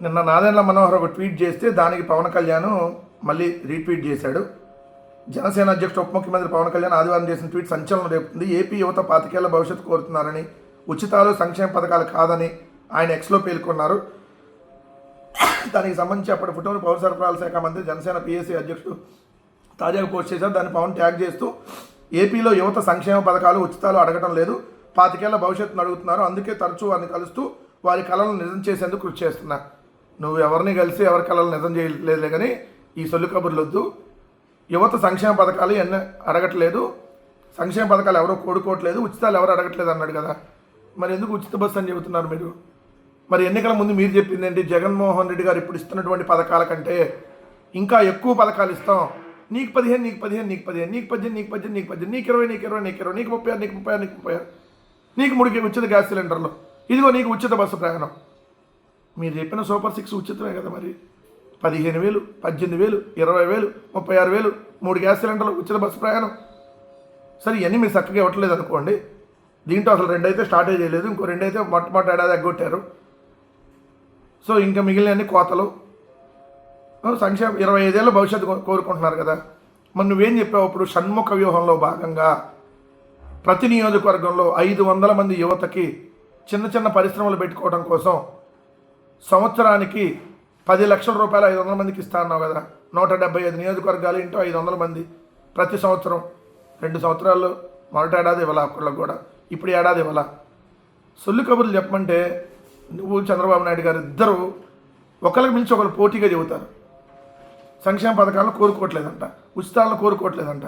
నిన్న నాదెండ్ల మనోహర్ ఒక ట్వీట్ చేస్తే దానికి పవన్ కళ్యాణ్ మళ్ళీ రీట్వీట్ చేశాడు. జనసేన అధ్యక్షుడు ఉప ముఖ్యమంత్రి పవన్ కళ్యాణ్ ఆదివారం చేసిన ట్వీట్ సంచలనం రేపుతుంది. ఏపీ యువత 25 ఏళ్ల భవిష్యత్తు కోరుతున్నారని, ఉచితాలు సంక్షేమ పథకాలు కాదని ఆయన ఎక్స్లో పేర్కొన్నారు. దానికి సంబంధించి అప్పటి పుట్టూరు పౌర సరఫరాల శాఖ మంత్రి జనసేన పిఎస్సీ అధ్యక్షుడు తాజాగా పోస్ట్ చేశారు. దాన్ని పవన్ ట్యాగ్ చేస్తూ ఏపీలో యువత సంక్షేమ పథకాలు ఉచితాలు అడగడం లేదు, 25 ఏళ్ల భవిష్యత్తును అడుగుతున్నారు, అందుకే తరచూ వారిని కలుస్తూ వారి కళలను నిజం చేసేందుకు కృషి చేస్తున్నా. నువ్వు ఎవరిని కలిసి ఎవరి కళలు నిజం చేయలేదులే కానీ ఈ సొల్లు కబుర్లు వద్దు. యువత సంక్షేమ పథకాలు ఎన్ని అడగట్లేదు, సంక్షేమ పథకాలు ఎవరో కోడుకోవట్లేదు, ఉచితాలు ఎవరు అడగట్లేదు అన్నాడు కదా. మరి ఎందుకు ఉచిత బస్సు అని చెబుతున్నారు మీరు? మరి ఎన్నికల ముందు మీరు చెప్పింది ఏంటి? జగన్మోహన్ రెడ్డి గారు ఇప్పుడు ఇస్తున్నటువంటి పథకాల కంటే ఇంకా ఎక్కువ పథకాలు ఇస్తాం, నీకు 15, నీకు 15, నీకు 15, నీకు 18, నీకు 18, నీకు 18, నీకు 20, నీకు 20, నీకు 20, నీకు 36, నీకు 36, నీకు 36, నీకు 3 ఉచిత గ్యాస్ సిలిండర్లు, ఇదిగో నీకు ఉచిత బస్సు ప్రయాణం. మీరు చెప్పిన సూపర్ 6 ఉచితమే కదా. మరి 15,000, 18,000, 20,000, 36,000, 3 గ్యాస్ సిలిండర్లు, ఉచిత బస్సు ప్రయాణం. సరే ఇవన్నీ మీరు చక్కగా ఇవ్వట్లేదు అనుకోండి. దీంట్లో అసలు 2 అయితే స్టార్టే చేయలేదు, ఇంకో 2 అయితే మొట్టమొదటి ఏడాది ఎగ్గొట్టారు. సో ఇంకా మిగిలిన కోతలు. సంక్షేమ 25 ఏళ్ళ భవిష్యత్తు కోరుకుంటున్నారు కదా. మరి నువ్వేం చెప్పావు? అప్పుడు షణ్ముఖ వ్యూహంలో భాగంగా ప్రతి నియోజకవర్గంలో 500 మంది యువతకి చిన్న చిన్న పరిశ్రమలు పెట్టుకోవడం కోసం సంవత్సరానికి 10 లక్షల రూపాయలు 500 మందికి ఇస్తా అన్నావు కదా. 175 నియోజకవర్గాలు ఇంటూ 500 మంది ప్రతి సంవత్సరం. 2 సంవత్సరాల్లో మొదటి ఏడాది ఇవ్వాల ఒక్కళ్ళకు కూడా, ఇప్పుడు ఏడాది ఇవ్వాల. సొల్లు కబుర్లు చెప్పమంటే నువ్వు చంద్రబాబు నాయుడు గారు ఇద్దరు ఒకరికి మించి ఒకరు పోటీగా చెబుతారు. సంక్షేమ పథకాలను కోరుకోవట్లేదంట, ఉచితాలను కోరుకోవట్లేదంట.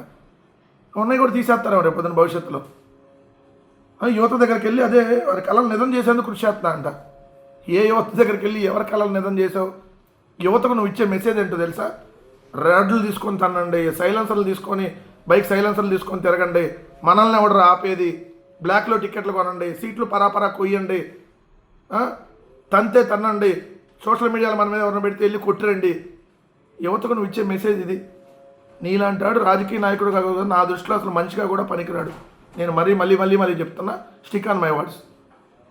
ఉన్నాయి కూడా తీసేస్తారు రేపు పొద్దున భవిష్యత్తులో. యువత దగ్గరికి వెళ్ళి అదే వారి కళలు నిజం చేసేందుకు కృషి చేస్తున్నా అంట. ఏ యువత దగ్గరికి వెళ్ళి ఎవరి కళలు నిజం చేసావు? యువతకు నువ్వు ఇచ్చే మెసేజ్ ఏంటో తెలుసా? రాడ్లు తీసుకొని తనండి, సైలెన్సర్లు తీసుకొని, బైక్ సైలెన్సర్లు తీసుకొని తిరగండి, మనల్ని ఎవడరు ఆపేది, బ్లాక్లో టికెట్లు కొనండి, సీట్లు పరాపరా కొయ్యండి, తంతే తన్నండి, సోషల్ మీడియాలో మన మీద ఎవరిని పెడితే వెళ్ళి కొట్టిరండి. యువతకు నువ్వు ఇచ్చే మెసేజ్ ఇది. నీలాంటి వాడు రాజకీయ నాయకుడు కాదు, నా దృష్టిలో అసలు మనిషిగా కూడా పనికిరాడు. నేను మళ్ళీ చెప్తున్నా, స్టిక్ ఆన్ మై వర్డ్స్.